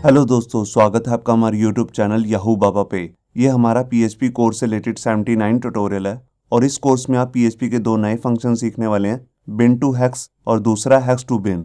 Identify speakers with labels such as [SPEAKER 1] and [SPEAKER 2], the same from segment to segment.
[SPEAKER 1] Hello दोस्तों, स्वागत है आपका हमारे यूट्यूब चैनल याहू बाबा पे। ये हमारा पीएचपी कोर्स से रिलेटेड 79 ट्यूटोरियल है और इस कोर्स में आप पीएचपी के दो नए फंक्शन सीखने वाले हैं, बिन टू हैक्स और दूसरा हैक्स टू बिन।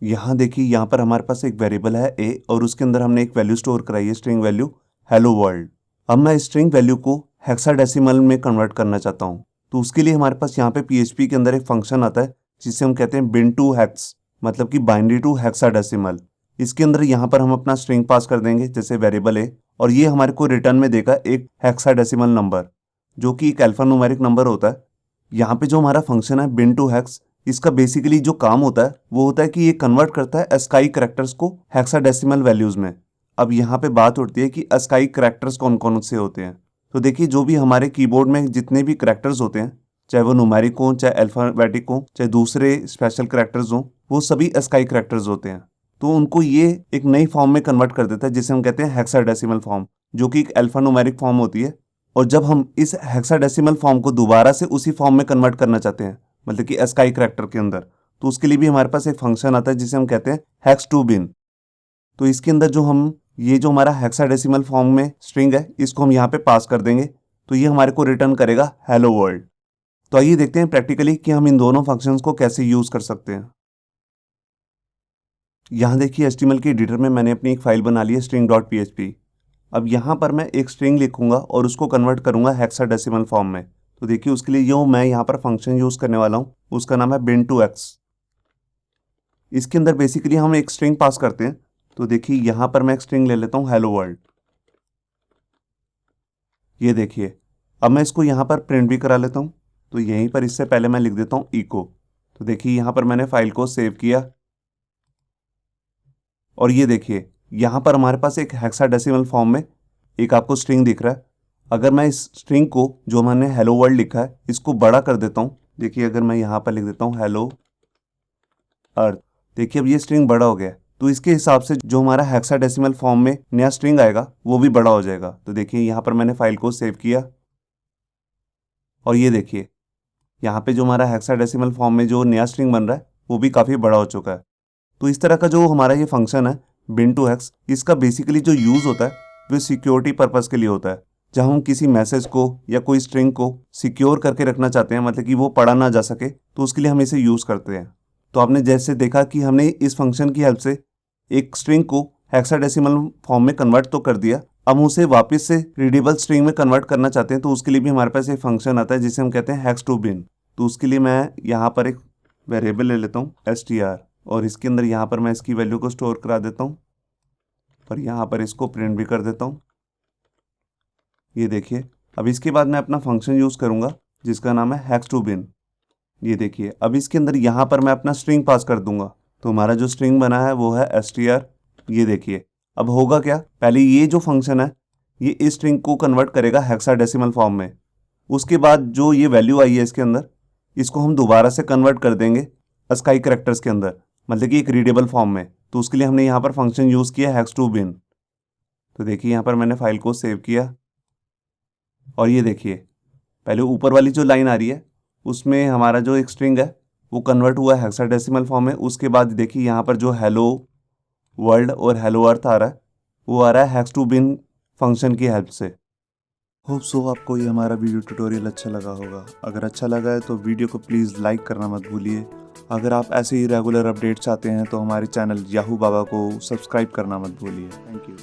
[SPEAKER 1] यहाँ देखिए, यहाँ पर हमारे पास एक वेरिएबल है ए और उसके अंदर हमने एक वैल्यू स्टोर कराई है, स्ट्रिंग वैल्यू हेलो वर्ल्ड। अब मैं स्ट्रिंग वैल्यू को हेक्साडेसिमल में कन्वर्ट करना चाहता हूँ, तो उसके लिए हमारे पास यहाँ पे पीएचपी के अंदर एक फंक्शन आता है जिसे हम कहते हैं बिन टू हैक्स, मतलब कि बाइनरी टू हेक्साडेसिमल। इसके अंदर यहाँ पर हम अपना स्ट्रिंग पास कर देंगे जैसे वेरिएबल है, और ये हमारे को रिटर्न में देगा एक हेक्साडेसिमल नंबर जो कि एक अल्फा न्यूमेरिक नंबर होता है। यहाँ पे जो हमारा फंक्शन है बिन टू हैक्स, इसका बेसिकली जो काम होता है वो होता है कि ये कन्वर्ट करता है अस्काई करैक्टर्स को हेक्साडेसिमल वैल्यूज में। अब यहाँ पे बात उठती है कि अस्काई करैक्टर्स कौन कौन से होते हैं। तो देखिए, जो भी हमारे कीबोर्ड में जितने भी करैक्टर्स होते हैं, चाहे वो न्यूमेरिक हो, चाहे अल्फाबेटिक हो, चाहे दूसरे स्पेशल करैक्टर्स हो, वो सभी अस्काई करैक्टर्स होते हैं। तो उनको ये एक नई फॉर्म में कन्वर्ट कर देता है जिसे हम कहते हैं हेक्साडेसिमल फॉर्म, जो कि एक अल्फा न्यूमेरिक फॉर्म होती है। और जब हम इस हेक्साडेसिमल फॉर्म को दोबारा से उसी फॉर्म में कन्वर्ट करना चाहते हैं, मतलब कि अस्काई करैक्टर के अंदर, तो उसके लिए भी हमारे पास एक फंक्शन आता है जिसे हम कहते हैं हैक्स टू बिन। तो इसके अंदर जो हम ये जो हमारा हेक्साडेसिमल फॉर्म में स्ट्रिंग है, इसको हम यहाँ पे पास कर देंगे, तो ये हमारे को रिटर्न करेगा हेलो वर्ल्ड। तो आइए देखते हैं प्रैक्टिकली कि हम इन दोनों फंक्शंस को कैसे यूज कर सकते हैं। यहाँ देखिए, HTML के एडिटर में मैंने अपनी एक फाइल बना ली है string.php। अब यहाँ पर मैं एक स्ट्रिंग लिखूंगा और उसको कन्वर्ट करूंगा हेक्साडेसिमल फॉर्म में। तो देखिए, उसके लिए जो मैं यहाँ पर फंक्शन यूज करने वाला हूँ उसका नाम है बिन टू एक्स। इसके अंदर बेसिकली हम एक स्ट्रिंग पास करते हैं। तो देखिए, यहाँ पर मैं एक स्ट्रिंग ले लेता हूँ हेलो वर्ल्ड। ये देखिए, अब मैं इसको यहाँ पर प्रिंट भी करा लेता हूँ। तो यहीं पर इससे पहले मैं लिख देता हूँ इको। तो देखिए, यहाँ पर मैंने फाइल को सेव किया और ये देखिए, यहाँ पर हमारे पास एक हेक्साडेसिमल फॉर्म में एक आपको स्ट्रिंग दिख रहा है। अगर मैं इस स्ट्रिंग को जो मैंने हेलो वर्ल्ड लिखा है इसको बड़ा कर देता हूँ, देखिए अगर मैं यहाँ पर लिख देता हूँ हेलो अर्थ, देखिए अब ये स्ट्रिंग बड़ा हो गया है। तो इसके हिसाब से जो हमारा हेक्साडेसिमल फॉर्म में नया स्ट्रिंग आएगा वो भी बड़ा हो जाएगा। तो देखिए, यहाँ पर मैंने फाइल को सेव किया और ये देखिए, यहाँ पे जो हमारा हेक्साडेसिमल फॉर्म में जो नया स्ट्रिंग बन रहा है वो भी काफ़ी बड़ा हो चुका है। तो इस तरह का जो हमारा ये फंक्शन है बिन टू हैक्स, इसका बेसिकली जो यूज़ होता है वो सिक्योरिटी पर्पज़ के लिए होता है। जब हम किसी मैसेज को या कोई स्ट्रिंग को सिक्योर करके रखना चाहते हैं, मतलब कि वो पढ़ा ना जा सके, तो उसके लिए हम इसे यूज़ करते हैं। तो आपने जैसे देखा कि हमने इस फंक्शन की हेल्प से एक स्ट्रिंग को हेक्साडेसिमल फॉर्म में कन्वर्ट तो कर दिया। अब उसे वापस से रीडेबल स्ट्रिंग में कन्वर्ट करना चाहते हैं, तो उसके लिए भी हमारे पास एक फंक्शन आता है जिसे हम कहते हैं हैक्स टू बिन। तो उसके लिए मैं यहाँ पर एक वेरिएबल ले लेता हूँ str, और इसके अंदर यहाँ पर मैं इसकी वैल्यू को स्टोर करा देता हूँ और यहाँ पर इसको प्रिंट भी कर देता हूँ। ये देखिए, अब इसके बाद मैं अपना फंक्शन यूज़ करूँगा जिसका नाम है हैक्स टू बिन। ये देखिए, अब इसके अंदर यहाँ पर मैं अपना स्ट्रिंग पास कर दूंगा, तो हमारा जो स्ट्रिंग बना है वो है str। ये देखिए, अब होगा क्या, पहले ये जो फंक्शन है ये इस स्ट्रिंग को कन्वर्ट करेगा हेक्साडेसिमल फॉर्म में। उसके बाद जो ये वैल्यू आई है इसके अंदर, इसको हम दोबारा से कन्वर्ट कर देंगे अस्काई करैक्टर्स के अंदर, मतलब कि एक रीडेबल फॉर्म में। तो उसके लिए हमने यहाँ पर फंक्शन यूज़ किया हैक्स टू बिन। तो देखिए, यहाँ पर मैंने फाइल को सेव किया और ये देखिए, पहले ऊपर वाली जो लाइन आ रही है उसमें हमारा जो एक स्ट्रिंग है वो कन्वर्ट हुआ है हेक्साडेसिमल फॉर्म में। उसके बाद देखिए, यहाँ पर जो हेलो वर्ल्ड और हेलो अर्थ आ रहा है वो आ रहा है हैक्स टू बिन फंक्शन की हेल्प से। होप सो आपको ये हमारा वीडियो ट्यूटोरियल अच्छा लगा होगा। अगर अच्छा लगा है तो वीडियो को प्लीज़ लाइक करना मत भूलिए। अगर आप ऐसे ही रेगुलर अपडेट चाहते हैं तो हमारे चैनल याहू बाबा को सब्सक्राइब करना मत भूलिए। Thank you.